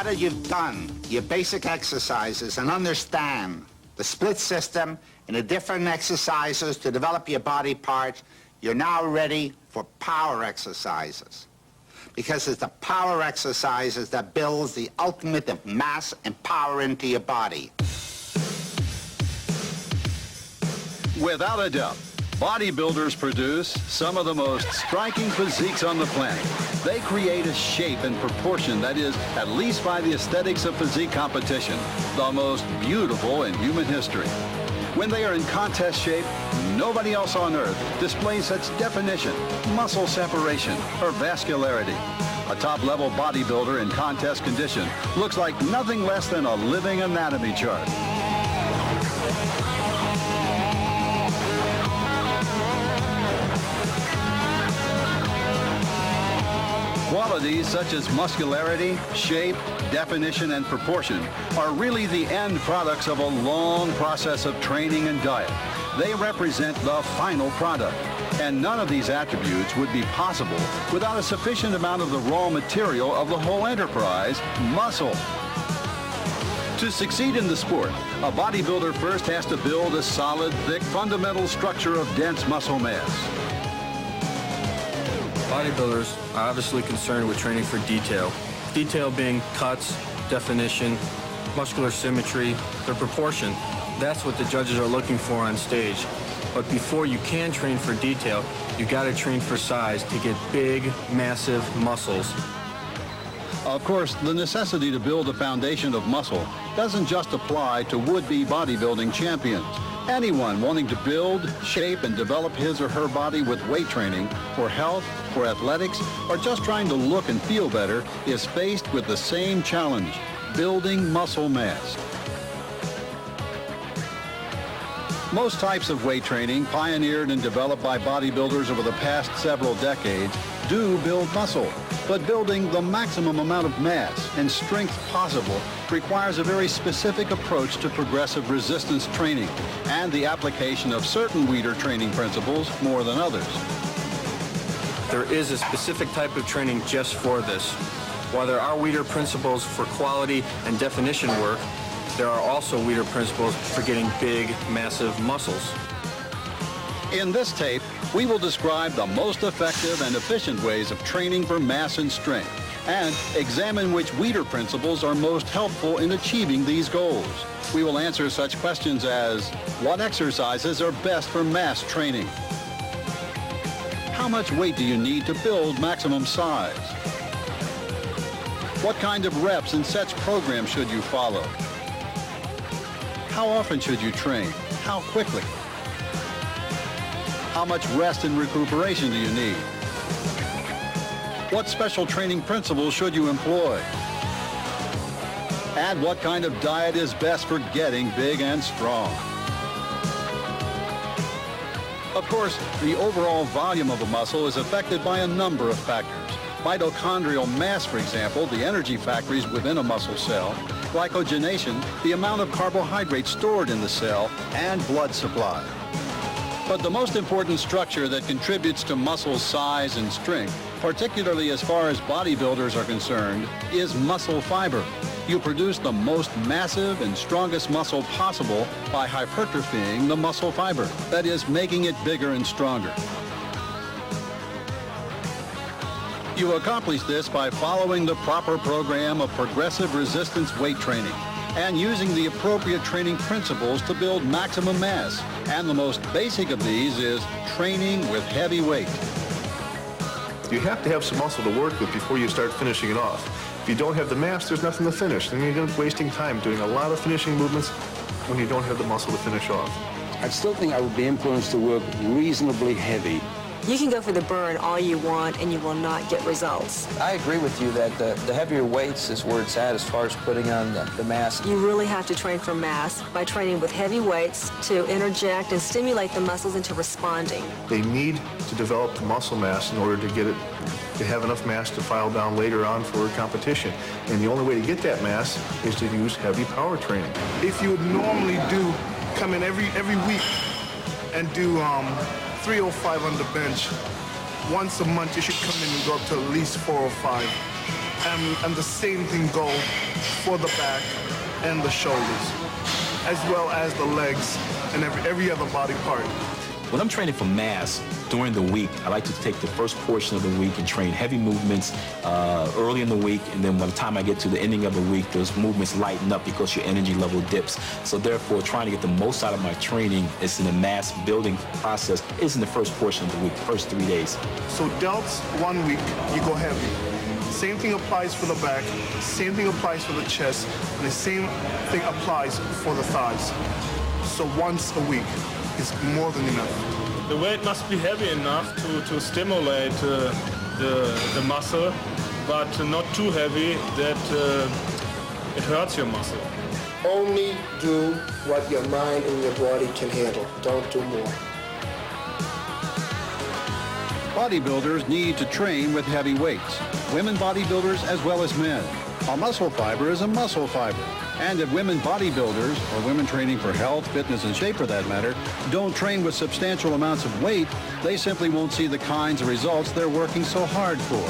that you've done your basic exercises and understand the split system and the different exercises to develop your body parts, you're now ready for power exercises. Because it's the power exercises that builds the ultimate of mass and power into your body. Without a doubt, bodybuilders produce some of the most striking physiques on the planet. They create a shape and proportion that is, at least by the aesthetics of physique competition, the most beautiful in human history. When they are in contest shape, nobody else on earth displays such definition, muscle separation, or vascularity. A top-level bodybuilder in contest condition looks like nothing less than a living anatomy chart. Qualities such as muscularity, shape, definition, and proportion are really the end products of a long process of training and diet. They represent the final product, and none of these attributes would be possible without a sufficient amount of the raw material of the whole enterprise, muscle. To succeed in the sport, a bodybuilder first has to build a solid, thick, fundamental structure of dense muscle mass. Bodybuilders are obviously concerned with training for detail. Detail being cuts, definition, muscular symmetry, their proportion. That's what the judges are looking for on stage. But before you can train for detail, you got to train for size to get big, massive muscles. Of course, the necessity to build a foundation of muscle doesn't just apply to would-be bodybuilding champions. Anyone wanting to build, shape, and develop his or her body with weight training for health, for athletics, or just trying to look and feel better is faced with the same challenge, building muscle mass. Most types of weight training, pioneered and developed by bodybuilders over the past several decades, do build muscle. But building the maximum amount of mass and strength possible requires a very specific approach to progressive resistance training and the application of certain Weider training principles more than others. There is a specific type of training just for this. While there are Weider principles for quality and definition work, there are also Weider principles for getting big, massive muscles. In this tape, we will describe the most effective and efficient ways of training for mass and strength, and examine which Weider principles are most helpful in achieving these goals. We will answer such questions as, what exercises are best for mass training? How much weight do you need to build maximum size? What kind of reps and sets program should you follow? How often should you train? How quickly? How much rest and recuperation do you need? What special training principles should you employ? And what kind of diet is best for getting big and strong? Of course, the overall volume of a muscle is affected by a number of factors. Mitochondrial mass, for example, the energy factories within a muscle cell, glycogenation, the amount of carbohydrates stored in the cell, and blood supply. But the most important structure that contributes to muscle size and strength, particularly as far as bodybuilders are concerned, is muscle fiber. You produce the most massive and strongest muscle possible by hypertrophying the muscle fiber, that is, making it bigger and stronger. You accomplish this by following the proper program of progressive resistance weight training and using the appropriate training principles to build maximum mass. And the most basic of these is training with heavy weight. You have to have some muscle to work with before you start finishing it off. If you don't have the mass, there's nothing to finish. Then you're wasting time doing a lot of finishing movements when you don't have the muscle to finish off. I still think I would be influenced to work reasonably heavy. You can go for the burn all you want and you will not get results. I agree with you that the heavier weights is where it's at as far as putting on the mass. You really have to train for mass by training with heavy weights to interject and stimulate the muscles into responding. They need to develop the muscle mass in order to get it, to have enough mass to file down later on for competition. And the only way to get that mass is to use heavy power training. If you would normally come in every week and do 305 on the bench, once a month you should come in and go up to at least 405. And the same thing go for the back and the shoulders, as well as the legs and every other body part. When I'm training for mass during the week, I like to take the first portion of the week and train heavy movements early in the week, and then by the time I get to the ending of the week, those movements lighten up because your energy level dips. So therefore, trying to get the most out of my training is in the mass building process is in the first portion of the week, the first 3 days. So delts, 1 week, you go heavy. Same thing applies for the back, same thing applies for the chest, and the same thing applies for the thighs. So once a week is more than enough. The weight must be heavy enough to stimulate the muscle, but not too heavy that it hurts your muscle. Only do what your mind and your body can handle. Don't do more. Bodybuilders need to train with heavy weights. Women bodybuilders as well as men. A muscle fiber is a muscle fiber. And if women bodybuilders, or women training for health, fitness, and shape for that matter, don't train with substantial amounts of weight, they simply won't see the kinds of results they're working so hard for.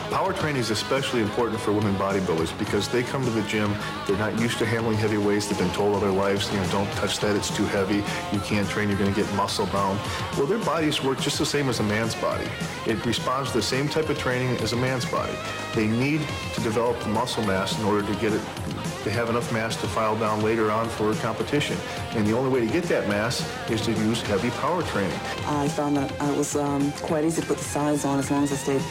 Power training is especially important for women bodybuilders because they come to the gym, they're not used to handling heavy weights, they've been told all their lives, don't touch that, it's too heavy, you can't train, you're going to get muscle bound. Well, their bodies work just the same as a man's body. It responds to the same type of training as a man's body. They need to develop the muscle mass in order to get it, to have enough mass to file down later on for competition. And the only way to get that mass is to use heavy power training. I found that it was quite easy to put the size on as long as I stayed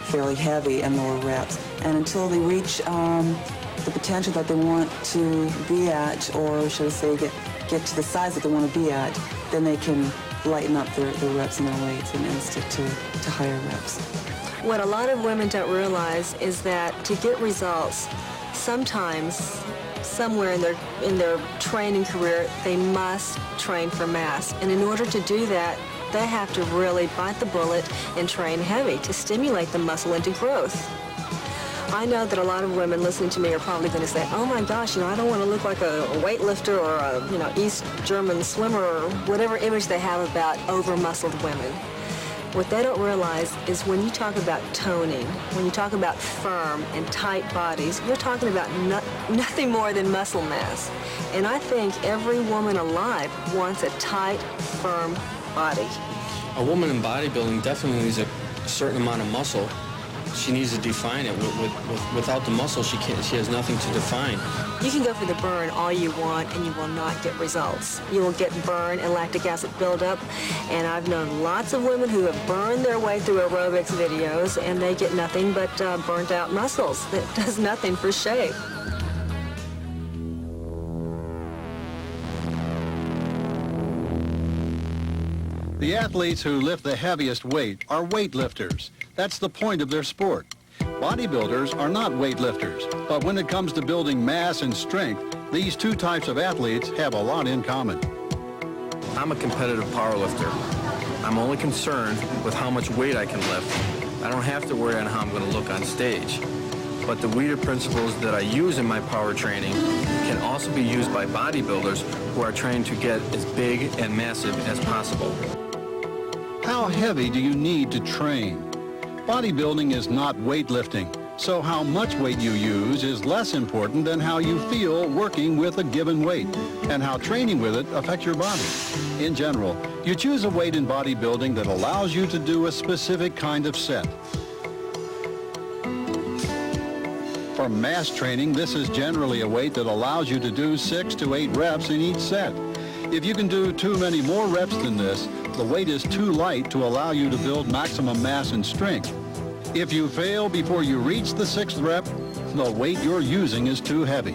fairly heavy and lower reps. And until they reach the potential that they want to be at, or should I say get to the size that they want to be at, then they can lighten up their reps and their weights and stick to higher reps. What a lot of women don't realize is that to get results, sometimes somewhere in their training career, they must train for mass. And in order to do that, they have to really bite the bullet and train heavy to stimulate the muscle into growth. I know that a lot of women listening to me are probably going to say, oh my gosh, I don't want to look like a weightlifter or a, East German swimmer or whatever image they have about over-muscled women. What they don't realize is when you talk about toning, when you talk about firm and tight bodies, you're talking about nothing more than muscle mass. And I think every woman alive wants a tight, firm body. A woman in bodybuilding definitely needs a certain amount of muscle. She needs to define it. Without the muscle, she has nothing to define. You can go for the burn all you want and you will not get results. You will get burn and lactic acid buildup, and I've known lots of women who have burned their way through aerobics videos and they get nothing but burnt out muscles. That does nothing for shape. The athletes who lift the heaviest weight are weightlifters. That's the point of their sport. Bodybuilders are not weightlifters, but when it comes to building mass and strength, these two types of athletes have a lot in common. I'm a competitive powerlifter. I'm only concerned with how much weight I can lift. I don't have to worry on how I'm going to look on stage. But the Weider principles that I use in my power training can also be used by bodybuilders who are trying to get as big and massive as possible. How heavy do you need to train? Bodybuilding is not weightlifting, so how much weight you use is less important than how you feel working with a given weight and how training with it affects your body. In general, you choose a weight in bodybuilding that allows you to do a specific kind of set. For mass training, this is generally a weight that allows you to do 6 to 8 reps in each set. If you can do too many more reps than this, the weight is too light to allow you to build maximum mass and strength. If you fail before you reach the 6th rep, the weight you're using is too heavy.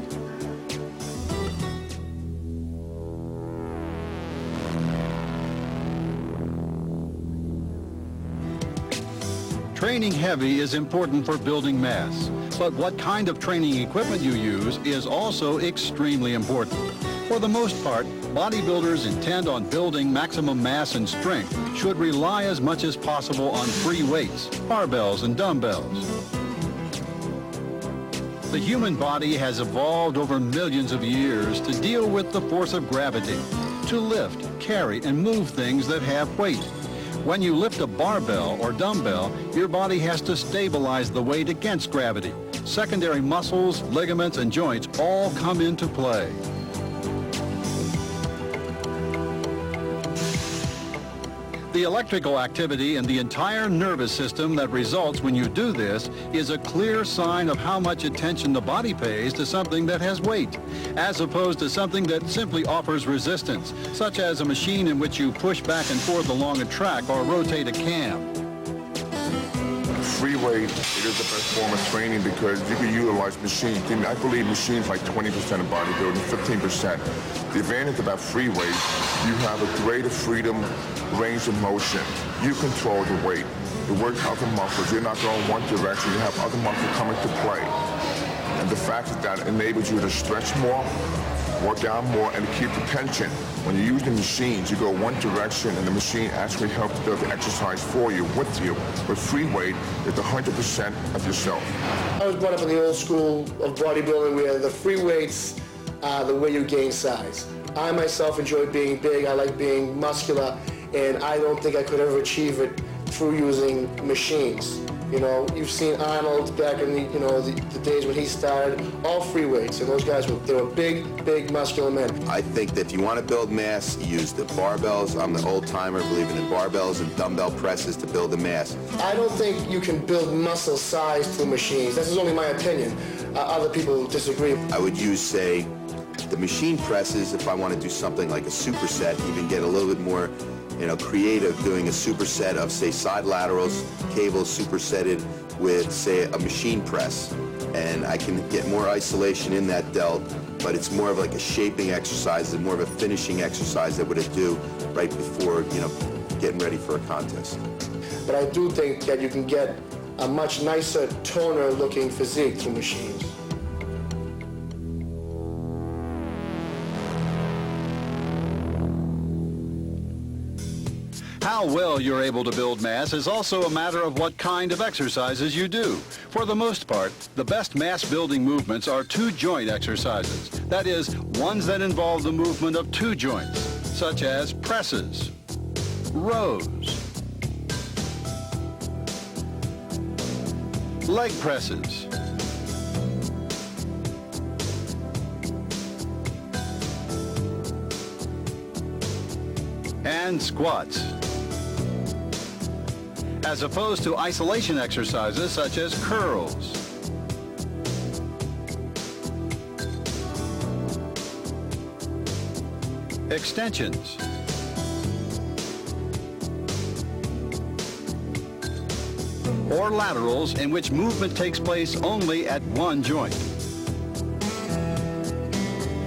Training heavy is important for building mass, but what kind of training equipment you use is also extremely important. For the most part, bodybuilders intent on building maximum mass and strength should rely as much as possible on free weights, barbells, and dumbbells. The human body has evolved over millions of years to deal with the force of gravity, to lift, carry, and move things that have weight. When you lift a barbell or dumbbell, your body has to stabilize the weight against gravity. Secondary muscles, ligaments, and joints all come into play. The electrical activity in the entire nervous system that results when you do this is a clear sign of how much attention the body pays to something that has weight, as opposed to something that simply offers resistance, such as a machine in which you push back and forth along a track or rotate a cam. Free weight, it is the best form of training because you can utilize machines. I believe machines like 20% of bodybuilding, 15%. The advantage about free weight, you have a greater freedom, range of motion. You control the weight. It works other muscles. You're not going one direction. You have other muscles coming to play. And the fact is that enables you to stretch more, work out more, and to keep the tension. When you use the machines, you go one direction, and the machine actually helps do the exercise for you, with you. But free weight is 100% of yourself. I was brought up in the old school of bodybuilding where the free weights are the way you gain size. I myself enjoy being big. I like being muscular, and I don't think I could ever achieve it through using machines. You know, you've seen Arnold back in the days when he started, all free weights, and those guys they were big, muscular men. I think that if you want to build mass, you use the barbells. I'm the old timer, believing in barbells and dumbbell presses to build the mass. I don't think you can build muscle size through machines. This is only my opinion. Other people disagree. I would use, say, the machine presses if I want to do something like a superset, even get a little bit more creative, doing a superset of, say, side laterals, cables supersetted with, say, a machine press. And I can get more isolation in that delt, but it's more of like a shaping exercise and more of a finishing exercise that would do right before, getting ready for a contest. But I do think that you can get a much nicer, toner-looking physique through machines. How well you're able to build mass is also a matter of what kind of exercises you do. For the most part, the best mass-building movements are two-joint exercises. That is, ones that involve the movement of two joints, such as presses, rows, leg presses, and squats, as opposed to isolation exercises such as curls, extensions, or laterals in which movement takes place only at one joint.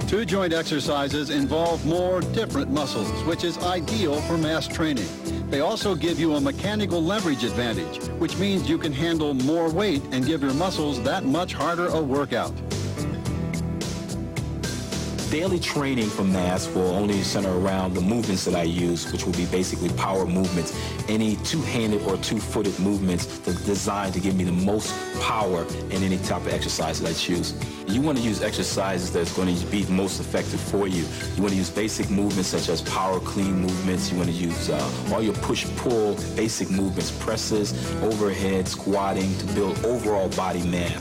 Two-joint exercises involve more different muscles, which is ideal for mass training. They also give you a mechanical leverage advantage, which means you can handle more weight and give your muscles that much harder a workout. Daily training for mass will only center around the movements that I use, which will be basically power movements. Any two-handed or two-footed movements that are designed to give me the most power in any type of exercise that I choose. You want to use exercises that's going to be most effective for you. You want to use basic movements such as power clean movements. You want to use all your push-pull basic movements, presses, overhead, squatting to build overall body mass.